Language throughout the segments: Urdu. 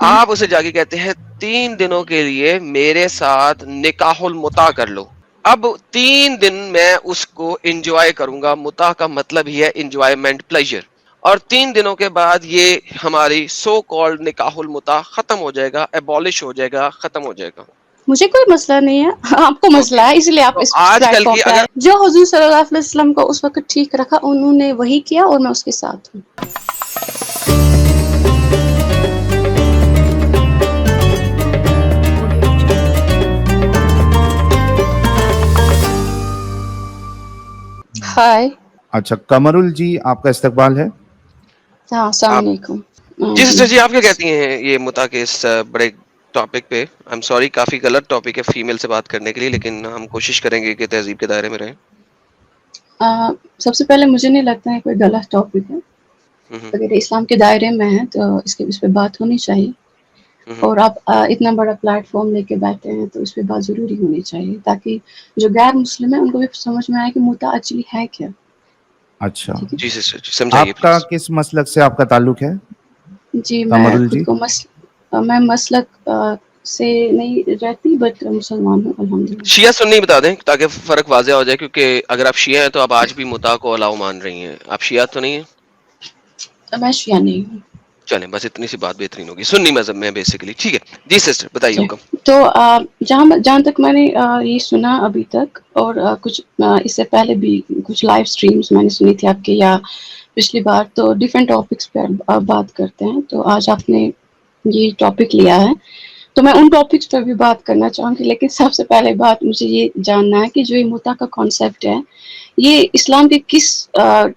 آپ اسے جا کے کہتے ہیں 3 دنوں کے لیے میرے ساتھ نکاح المتا کر لو. اب 3 دن میں اس کو انجوائے کروں گا. متا کا مطلب ہی ہے انجوائمنٹ، پلیجر. اور 3 دنوں کے بعد یہ ہماری سو کالڈ نکاح المتا ختم ہو جائے گا، ایبولش ہو جائے گا، ختم ہو جائے گا. مجھے کوئی مسئلہ نہیں ہے، آپ کو مسئلہ اوکے. ہے، اس لیے آپ تو اس آج پلیٹ کل فارم کی پہ اگر آئے. جو حضور صلی اللہ علیہ وسلم کو اس وقت ٹھیک رکھا انہوں نے وہی کیا اور میں اس کے ساتھ ہوں. ہائے. اچھا کمرل جی آپ کا استقبال ہے. ہاں السلام آپ علیکم. جی سسٹر جی، آپ کیا کہتی ہیں یہ متا کے اس بڑے ٹاپک پہ؟ آئی ایم سوری، کافی غلط ٹاپک ہے فیمیل سے بات کرنے کے لیے، لیکن ہم کوشش کریں گے کہ تہذیب کے دائرے میں رہیں. سب سے پہلے مجھے نہیں لگتا ہے کوئی غلط ٹاپک ہے. ہوں اگر اسلام کے دائرے میں ہے تو اس پہ بات ہونی چاہیے. ہوں اور آپ اتنا بڑا پلیٹ فارم لے کے بیٹھے ہیں تو اس پہ بات ضروری ہونی چاہیے تاکہ جو غیر مسلم ہیں ان کو بھی سمجھ میں آئے کہ متا ایکچولی ہے کیا. اچھا ٹھیک ہے جی سسٹر جی، سمجھائیے آپ کا پلیز. کس مسلک سے آپ کا تعلق ہے جی میں کمرل خود جی؟ کو میں مسلک سے نہیں رہتی بٹ مسلمان ہوں الحمدللہ. شیعہ سنی بتا دیں تاکہ فرق واضح ہو جائے، کیونکہ اگر آپ شیعہ ہیں تو آپ آج بھی متا کو الاؤ مان رہی ہیں. آپ شیعہ تو نہیں ہیں؟ میں شیعہ نہیں ہوں. چلیں بس اتنی سی بات بہترین ہوگی. سنی مذہب میں بیسیکلی. ٹھیک ہے جی سسٹر بتائیے جی. حکم. تو جہاں تک میں نے یہ سنا ابھی تک اور کچھ اس سے پہلے بھی کچھ لائیو سٹریمز میں نے سنی تھی آپ کے یا پچھلی بار، تو ڈیفرنٹ ٹاپکس پہ آپ بات کرتے ہیں. تو آج آپ نے یہ ٹاپک لیا ہے تو میں ان ٹاپکس پہ بھی بات کرنا چاہوں گی، لیکن سب سے پہلے بات مجھے یہ جاننا ہے کہ جو یہ متا کا کانسیپٹ ہے یہ اسلام کے کس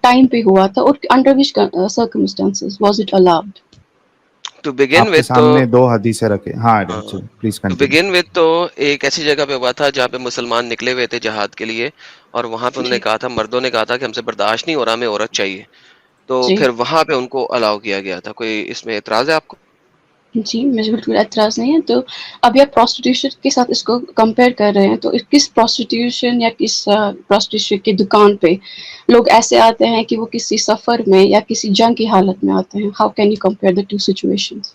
ٹائم پہ ہوا تھا اور under which circumstances was it allowed. To begin آپ کے وتھ تو سامنے 2 حدیثیں رکھے. ہاں please to continue. Begin with تو ایک ایسی جگہ پہ ہوا تھا جہاں پہ مسلمان نکلے ہوئے تھے جہاد کے لیے، اور وہاں پہ انہوں نے جی کہا تھا، مردوں نے کہا تھا کہ ہم سے برداشت نہیں ہو رہا، ہمیں عورت چاہیے. تو جی پھر وہاں پہ ان کو الاؤ کیا گیا تھا. کوئی اس میں اعتراض ہے آپ کو؟ جی مجھے بالکل اعتراض نہیں ہے. تو ابھی آپ پروسٹیٹیوشن کے ساتھ اس کو کمپیئر کر رہے ہیں تو کس پروسٹیٹیوشن یا کس پروسٹیٹیوشن کی دکان پہ لوگ ایسے آتے ہیں کہ وہ کسی سفر میں یا کسی جنگ کی حالت میں آتے ہیں؟ How can you compare the two situations?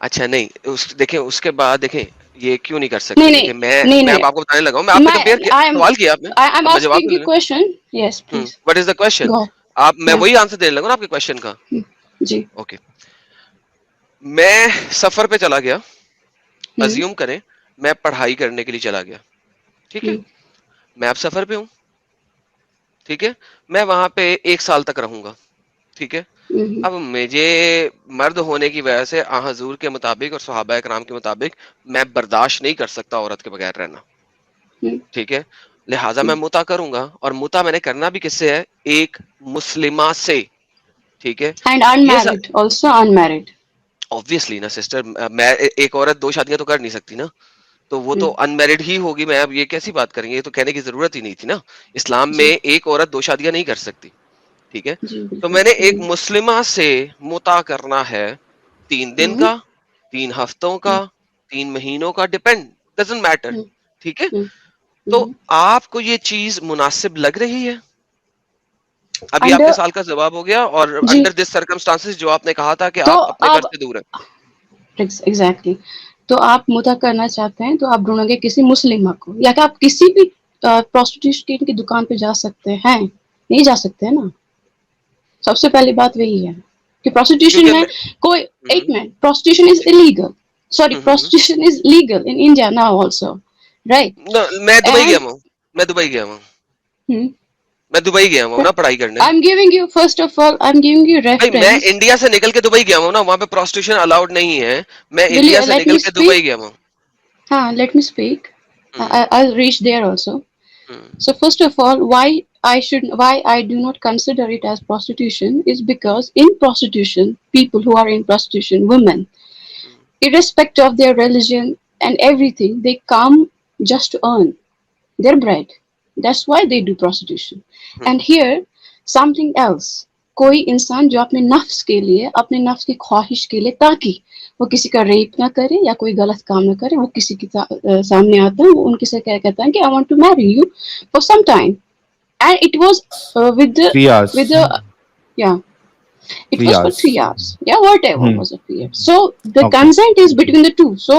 اچھا نہیں دیکھیں اس کے بعد دیکھیں یہ کیوں نہیں کر نہیں سکتے. نہیں دیکھیں میں نہیں اب آپ نہیں کو بتانے لگا ہوں. میں آپ نے کمپیئر کیا، سوال کیا آپ نے، آئی ایم اب میں جواب آسکنگ تو یو دے کویسچن. یس دوں. Please what is the question? Go. میں وہی آنسر دینے لگا نا آپ کے کوشچن کا. جی. اوکے. میں سفر پہ چلا گیا، ہوں ازیوم کریں میں پڑھائی کرنے کے لیے چلا گیا. ٹھیک ہے، ہوں میں اب سفر پہ ہوں. ٹھیک ہے، میں وہاں پہ 1 سال تک رہوں گا. ٹھیک ہے. ہوں اب مجھے مرد ہونے کی وجہ سے حضور کے مطابق اور صحابہ کرام کے مطابق میں برداشت نہیں کر سکتا عورت کے بغیر رہنا. ہوں ٹھیک ہے، لہٰذا میں متا کروں گا. اور متا میں نے کرنا بھی کس سے ہے؟ ایک مسلمہ سے. ٹھیک ہے. اینڈ یہ unmarried also unmarried. obviously نا سسٹر، میں ایک عورت 2 شادیاں تو کر نہیں سکتی نا، تو وہ تو ان میرڈ ہی ہوگی. میں اب یہ کیسی بات کریں گے؟ یہ تو کہنے کی ضرورت ہی نہیں تھی نا. اسلام جی میں ایک عورت 2 شادیاں نہیں کر سکتی. ٹھیک ہے. جی تو بالکل. میں نے ایک مسلمہ سے متا کرنا ہے 3 دن کا، 3 ہفتوں کا، 3 مہینوں کا، ڈپینڈ ڈزنٹ میٹر. ٹھیک ہے. تو آپ کو یہ چیز مناسب لگ رہی ہے؟ ابھی آپ کے انڈر سال کا جواب ہو گیا. اور جی. انڈر دس سرکمسٹانسز جو آپ نے کہا تھا کہ تو آپ اپنے گھر آپ سے دور ہیں. ایگزیکٹلی تو آپ متا کرنا چاہتے ہیں تو آپ ڈھونڈیں گے کسی مسلمہ کو، یا کہ آپ کسی بھی پروسٹیٹیوشن کی دکان پہ جا سکتے ہیں؟ نہیں جا سکتے ہیں نا. سب سے پہلی بات وہی ہے کہ پروسٹیٹیوشن کیونکہ میں میں کوئی ایک minute. Prostitution is illegal. Sorry, prostitution is legal in India now also, right? میں دبئی گیا And ہوں. میں دبئی گیا ہوں. hmm, میں دبئی گیا ہوں نا پڑھائی کرنے. I'm giving you, first of all, I'm giving you بھائی میں reference. انڈیا سے نکل کے دبئی گیا ہوں نا، وہاں پہ پروسٹیوشن الاؤڈ نہیں ہے. میں Will انڈیا you سے let نکل me کے speak? دبئی گیا ہوں. Let me speak. I'll reach there also. ہوں So first of all, why I do not consider it as prostitution is because in prostitution, people who are in prostitution, women, irrespective of their religion and everything, they come just to earn their bread. That's why they do prostitution. And here, something else. کوئی انسان جو اپنے نفس کے لیے، اپنے نفس کی خواہش کے لیے، تاکہ وہ کسی کا ریپ نہ کرے یا کوئی غلط کام نہ کرے، وہ کسی کے سامنے آتا ہے، وہ ان کے سے کیا کہتا ہے کہ I want to marry you for some time. And it was with the Riyadh yeah. It 3 was for hours. 3 hours. Yeah, whatever was a period. So the Okay. consent is between the two. So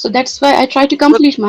So that's why I try to complete my,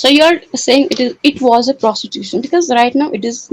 So you're saying it was a prostitution because right now it is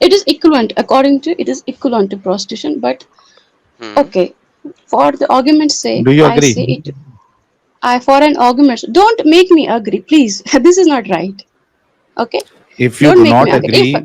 It is equivalent, according to it is equivalent to prostitution. But okay, for the argument's sake, Do you I agree? say it. For an argument, don't make me agree, please. This is not right. Okay, If you don't do make not me agree. agree,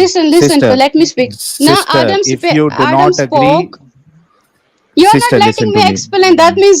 Listen, sister, let me speak. Now sister, Adam if you do Adam not agree, spoke. You're sister, not listen letting to me me. explain. That means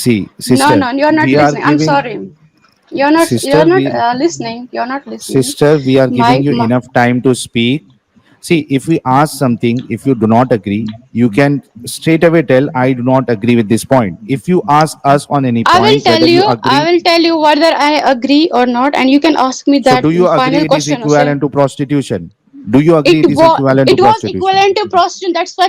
See, No, sister, you're not we are listening. I'm giving, sorry. You're not sister, listening. You're not listening. sister, we are giving you My enough time to speak. See, if we ask something, if you do not agree, you can straight away tell, I do not agree with this point. If you ask us on any I will point, tell whether you you. I agree, will tell you whether I agree or not, and you can ask me so that do you agree final it is question. Or say equivalent to prostitution? Do you agree it is equivalent to it was prostitution? equivalent to prostitution. That's why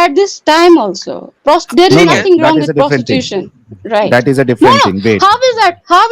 at this time also. There is No, no, nothing that wrong is with a different thing. prostitution. Right. That is a No, different no. thing. Wait. How is that? How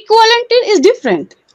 equivalent is different.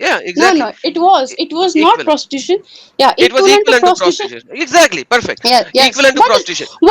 Yeah, No, exactly. no, it was not Equivalent. prostitution. Yeah, It was equivalent to equivalent to prostitution. prostitution. Exactly, perfect. Yeah, yes. Equivalent to prostitution.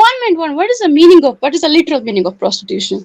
one minute? What is the meaning of, what is the literal meaning of prostitution?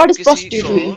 What is prostitution?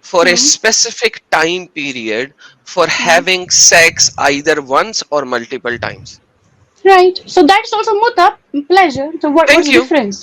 for a specific time period for having sex either once or multiple times. Right. So that's also muta, pleasure. So what's Thank the you. difference?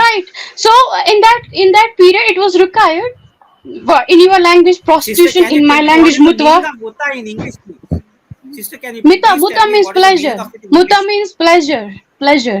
Right. So in that period, it was required. In your language, Sister, prostitution. can you In tell my me what language, is the mutwa. meaning of mutta in English, please? Sister, can you Mita, please muta tell me means what is the meaning pleasure. of it in Muta English? means pleasure. Pleasure.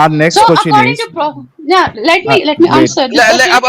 our next So question according is, to yeah, let me wait. answer this. Okay.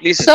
please, so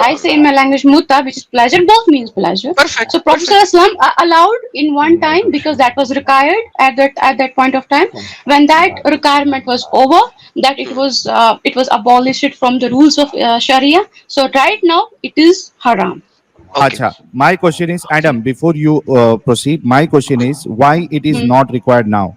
I say in my language muta, which is pleasure. Both means pleasure. Perfect. So Prophet ﷺ allowed in one time because that was required at that point of time. When that requirement was over, that it was abolished from the rules of Sharia. So right now it is haram. Okay. Acha, my question is, Adam, before you proceed, my question is why it is not required now?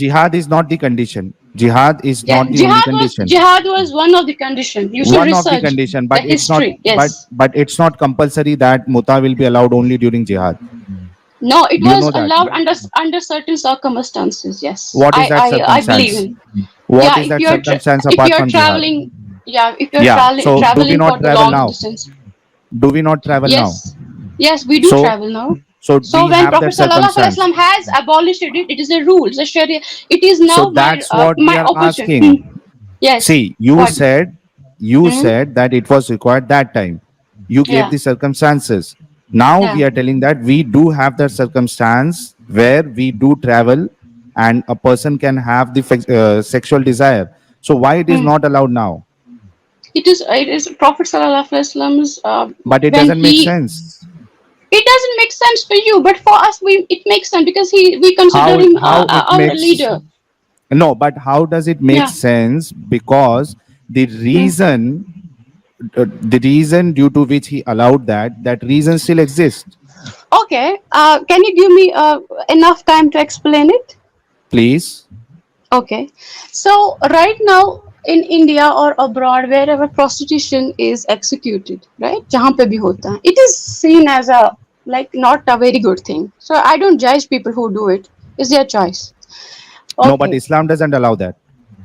jihad is not the condition. Jihad is Yeah, not the only condition. jihad was one of the condition. You should One of the research condition, the but it's not, history. Yes. but it's not compulsory that muta will be allowed only during jihad. No, it Do you was know that? allowed under certain circumstances. Yes. What is that I believe circumstance? in. What Yeah, is if that you're circumstance if apart you're from jihad? traveling, yeah, if you're Yeah, so do we traveling not for the travel long now? distance. Do we not travel now? Yes. Yes, we do So- travel now. So So we when have Prophet that circumstance. ﷺ has abolished it, it is a rule, it's a Sharia. It is now So that's what we my are opportunity. asking. Yes. See, you What? said that it was required that time. You gave Yeah. the circumstances. Now Yeah. we are telling that we do have that circumstance where we do travel and a person can have the sexual desire. So why it is not allowed now? It is Prophet ﷺ's But it when doesn't make sense. It doesn't make sense for you, but for us, it makes sense because we consider him How it our makes leader. No, but how does it make Yeah. sense? Because the reason due to which he allowed that reason still exists. Okay, can you give me enough time to explain it? Please. Okay, so right now in India or abroad, wherever prostitution is executed, right, jahan pe bhi hota hai, it is seen as a not a very good thing. So I don't judge people who do it. It's their choice. Okay. No, but Islam doesn't allow that.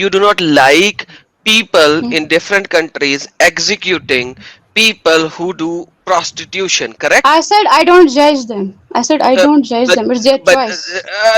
you do not like people in different countries executing people who do prostitution, correct? I said I don't judge them. I said I don't judge them. It's their But, choice.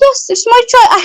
Yes, it's my choice.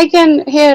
I can hear.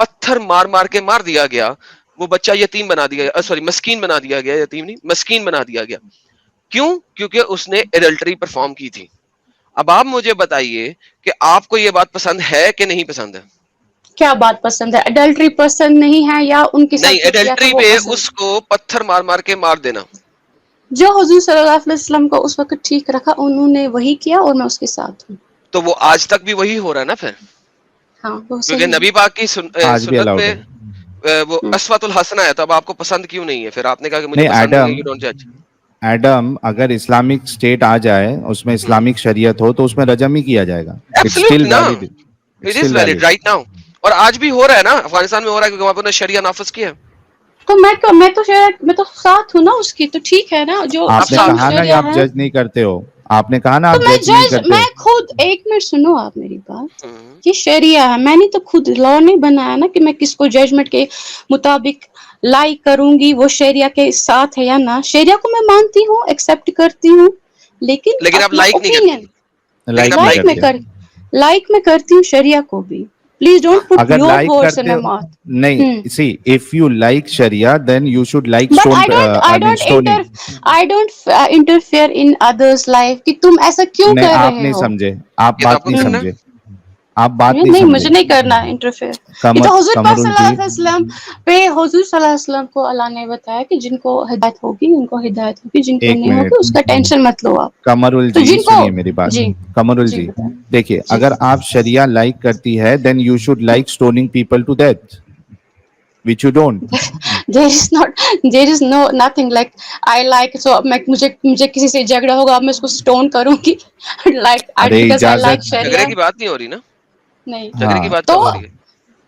پتھر مار مار کے مار دیا گیا, وہ بچہ یتیم بنا دیا, سوری مسکین بنا دیا گیا, یتیم نہیں مسکین بنا دیا گیا. کیوں؟ کیونکہ اس نے ایڈلٹری پرفارم کی تھی. اب آپ مجھے بتائیے کہ آپ کو یہ بات پسند ہے کہ نہیں پسند ہے؟ کیا بات پسند ہے؟ اڈلٹری پسند نہیں ہے یا ان کے نہیں, ساتھ جو کیا تھا ایڈلٹری وہ پہ پسند؟ اس کو پتھر مار مار کے مار دینا. جو حضور صلی اللہ علیہ وسلم کو اس وقت ٹھیک رکھا انہوں نے وہی کیا اور میں اس کے ساتھ ہوں. تو وہ آج تک بھی وہی ہو رہا ہے نا پھر, ہاں وہ کیونکہ صحیح نبی پاک کی آج بھی سنت الاؤڈ میں ہے. وہ ہے. اسوۃ الحسنہ ہے, تو اب آپ کو پسند کیوں نہیں ہے؟ پھر آپ نے کہا کہ مجھے نہیں پسند نہیں ہے, ایڈم, یو ڈونٹ جج. ایڈم اگر اسلامک اسٹیٹ آ جائے, اس میں اسلامک شریعت ہو, تو اس میں رجم ہی کیا جائے گا. اٹس اسٹل ایبسلیوٹلی نا, valid, it it's is still valid valid. Right now. اور آج بھی ہو رہا ہے نا, افغانستان میں ہو رہا ہے, کیونکہ وہاں پہ شریعہ نافذ کیا ہے. تو میں تو ساتھ ہوں نا اس کی, تو ٹھیک ہے نا جو آپ آپ نے اسلامک ساتھ کہا ہیں, نا کہ شریعہ آپ ہے. جج نہیں کرتے ہو, آپ نے کہا نا تو آپ میں جج نہیں کرتے میں ہو. خود, ایک منٹ سنو آپ میری بات. ہوں. یہ شریعہ ہے, میں نے تو خود لا نہیں بنایا نا کہ میں کس کو ججمنٹ کے مطابق لائک کروں گی, وہ شریعہ کے ساتھ ہے یا نہ. شریعہ کو میں مانتی ہوں, ایکسپٹ کرتی ہوں, لیکن لیکن آپ اپنا لائک نہیں کرتی, اوپینین لیکن آپ نہیں لائک کرتے. لائک میں کرتی ہوں شریعہ کو بھی. پلیز ہاں, ڈونٹ پٹ اگر یور لائک ورڈز ان کرتے مائی ہو, ماؤتھ. نہیں سی اف یو لائک شریعہ then you should like but stone, I I mean stoning. Don't interfere in others life کہ تم ایسا کیوں نہیں کر آپ رہے نہیں ہو. سمجھے, آپ یہ تو آپ بات کو نہیں کرنا سمجھے, ہے. آپ بات نہیں نہیں, سمجھے. مجھے نہیں کرنا انٹرفیئر. یہ تو حضور پاک کمرل صلی اللہ جی, علیہ وسلم پہ, حضور صلی اللہ علیہ وسلم کو اللہ نے بتایا کہ جن کو ہدایت ہوگی ان کو ہدایت ہوگی, جن کو ایک نہیں منٹ, ہوگی اس کا ٹینشن مت لو آپ. کمرل تو جی جن کو, سنیے میری بات. جی کمرل جی جی بتائیں. دیکھیے, جی اگر آپ شریعہ لائک کرتی ہے then you should like stoning people to death, which you don't. there is nothing like I like, so مجھے کسی سے جھگڑا ہوگا, میں اس کو اسٹون کروں گی like array because I like اجازت, جھگڑے شریعہ. کی بات نہیں ہو رہی نا, نہیں. جھگڑے کی ہاں بات تو کب ہو رہی ہے؟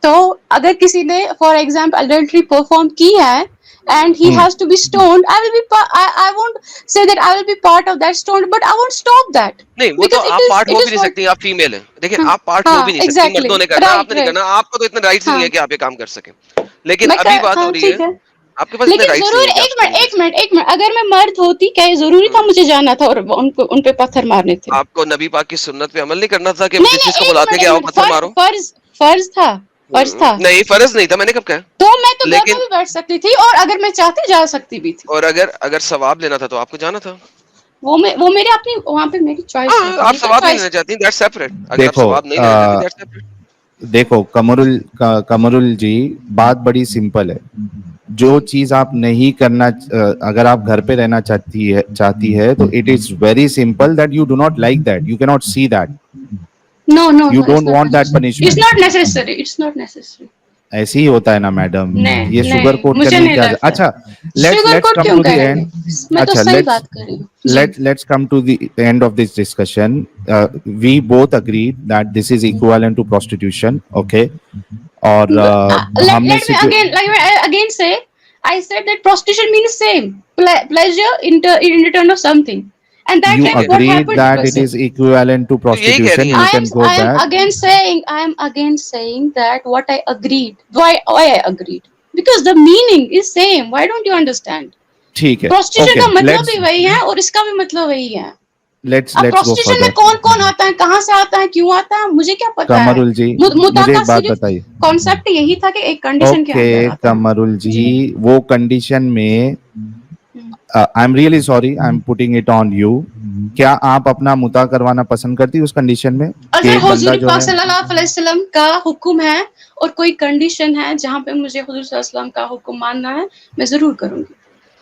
تو اگر کسی نے فار ایگزامپل اڈلٹری پرفارم کی ہے and he has to be stoned, I won't say that I will be part of that stoned, but I won't stop that نہیں, وہ تو because آپ پارٹ ہو it بھی is نہیں what. سکتی, آپ فیمیل ہیں. دیکھیں آپ پارٹ ہو ہاں بھی نہیں سکتی, exactly, مردوں نے کرنا, آپ right نے نہیں right. کرنا, آپ کو تو اتنے رائٹس نہیں ہاں ہے کہ آپ یہ کام کر سکیں. لیکن ابھی بات ہاں ہو رہی ہے, ٹھیک ہے, آپ کے پاس اتنے لیکن رائٹس نہیں ضرور ہے کہ آپ ایک اسٹون منٹ کر ایک سکیں. منٹ ایک منٹ اگر میں مرد ہوتی کیا یہ ضروری تھا مجھے جانا تھا اور ان پہ پتھر مارنے تھے؟ آپ کو نبی پاک کی سنت پہ عمل نہیں کرنا تھا کہ نہیں جس چیز کو نہیں بلاتے کہ ایک آؤ منٹ پتھر مارو؟ فرض تھا, فرض تھا. نہیں, فرض نہیں تھا, میں نے کب کہا. تو میں تو گھر میں لیکن بھی بیٹھ سکتی تھی اور اگر میں چاہتی جا سکتی بھی تھی. اور اگر ثواب لینا تھا تو آپ کو جانا تھا. وہ میرے اپنی وہاں پہ میری چوائس ہے, ہاں, آپ میری کیا ثواب نہیں چوائس. لینا چاہتی, دیٹس سیپریٹ. اگر آپ دیکھو ثواب نہیں لینا چاہتی, دیٹس سیپریٹ. دیکھو کمرل جی, بات بڑی سمپل ہے. جو چیز آپ نہیں کرنا, اگر آپ گھر پہ رہنا چاہتی ہے تو it is very simple that you do not like that, you کی not see that, No, you it's don't not want that necessary. It's punishment. not necessary. It's not necessary. ایسے ہی ہوتا ہے نا میڈم, یہ شوگر نہیں کوٹ مجھے کرنے نہیں کی آزاد. لگتا. اچھا شوگر لیٹس کوٹ کم کیوں ٹو دی کریں گے, اینڈ. میں تو اچھا صحیح بات کر رہی ہوں. جی let's come to the end of this discussion. We both agreed that this is equivalent to prostitution, okay? اور let, ہم نے let me again say, I said that prostitution means same pleasure in return of something, and that you ٹھیک time ہے, what agreed happened that it was, is equivalent to تو یہی کہہ رہی prostitution, ہیں you آپ. can go back. I am again saying that what I agreed, why I agreed, because the meaning is same. Why don't you understand? ٹھیک ہے, Prostitution okay, کا مطلب let's بھی وہی ہے اور اس کا بھی مطلب وہی ہے. اب let's go پروسٹیوشن میں further. کون آتا ہے, کہاں سے آتا ہے, کیوں آتا ہے, مجھے کیا پتا ہے. کمرل جی, متا مجھے کا ایک بات صرف بتائیے. کانسیپٹ یہی تھا کہ ایک کنڈیشن کے اوکے اندر آتا کمرل ہے. جی, وہ کنڈیشن میں I'm really sorry, I'm putting it on you. کیا آپ اپنا متا کروانا پسند کرتی اس کنڈیشن میں کہ اگر ایک حضور بندہ جو پاک ہے, صلی اللہ علیہ وسلم کا حکم ہے اور کوئی کنڈیشن ہے جہاں پہ مجھے حضور صلی اللہ علیہ وسلم کا حکم ماننا ہے, میں ضرور کروں گی.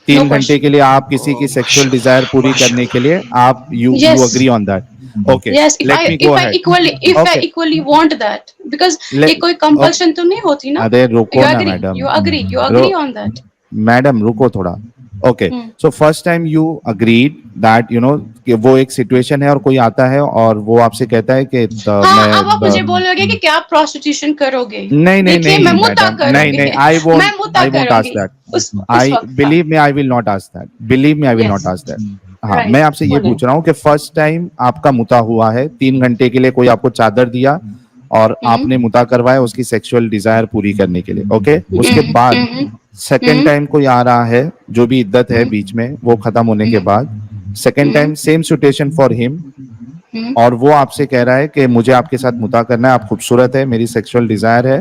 3 گھنٹے کے لیے آپ کسی کی سیکسول ڈیزائر پوری کرنے کے لیے آپ you yes agree on that. Okay yes, let me go ahead. if I okay equally want that, because یہ کوئی کمپلشن تو نہیں ہوتی نا. ارے رکو نا you madam, agree on that. Madam رکو تھوڑا. Okay so first time you agreed that you know کہ وہ ایک سچویشن ہے اور کوئی آتا ہے اور وہ آپ سے کہتا ہے کہ ہاں, میں اب آپ مجھے بولو گے کہ کیا پروسٹیوشن کرو گے. نہیں نہیں دیکھیے میں نہیں متا میڈم, کروں نہیں گی, نہیں, میں متا I won't کروں ask گی that. اس I وقت. ہاں believe me, I will not ask that. Believe me, I will not Yes. ask that. ہاں, Right. میں آپ سے یہ بولیں. پوچھ رہا ہوں کہ فرسٹ ٹائم آپ کا متا ہوا ہے, 3 گھنٹے کے لیے کوئی آپ کو چادر دیا اور آپ نے متا کروایا اس کی سیکسول ڈیزائر پوری کرنے کے لیے, اوکے. اس کے بعد سیکنڈ ٹائم کوئی آ رہا ہے, جو بھی عدت ہے بیچ میں وہ ختم ہونے کے بعد, second time same situation for ہم, اور وہ آپ سے کہہ رہا ہے کہ مجھے آپ کے ساتھ متا کرنا ہے, آپ خوبصورت ہے, میری سیکسول ڈیزائر ہے,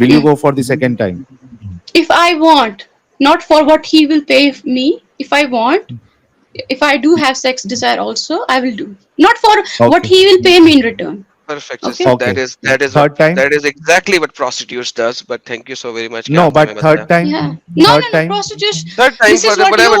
will you go for the second time? If I want, not for what he will pay me. If I want, if I do have sex desire also, I will do. Not for what Okay. he will pay me in return. Perfect, Okay. sister. Okay. That Third time? is exactly what prostitutes does. But thank you so very much. No, but third time, Yeah. No, third time, prostitution. Third time, This is what whatever.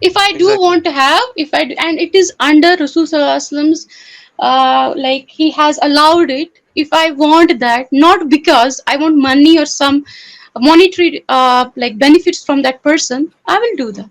If I do Exactly. want to have, if I do, and it is under Rasul Sallallahu Alaihi Wasallam's, like he has allowed it. If I want that, not because I want money or some monetary like benefits from that person, I will do that.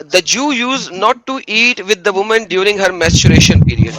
The Jew used not to eat with the woman during her menstruation period.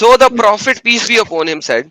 So the Prophet peace be upon him said,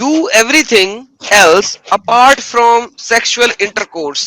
do everything else apart from sexual intercourse.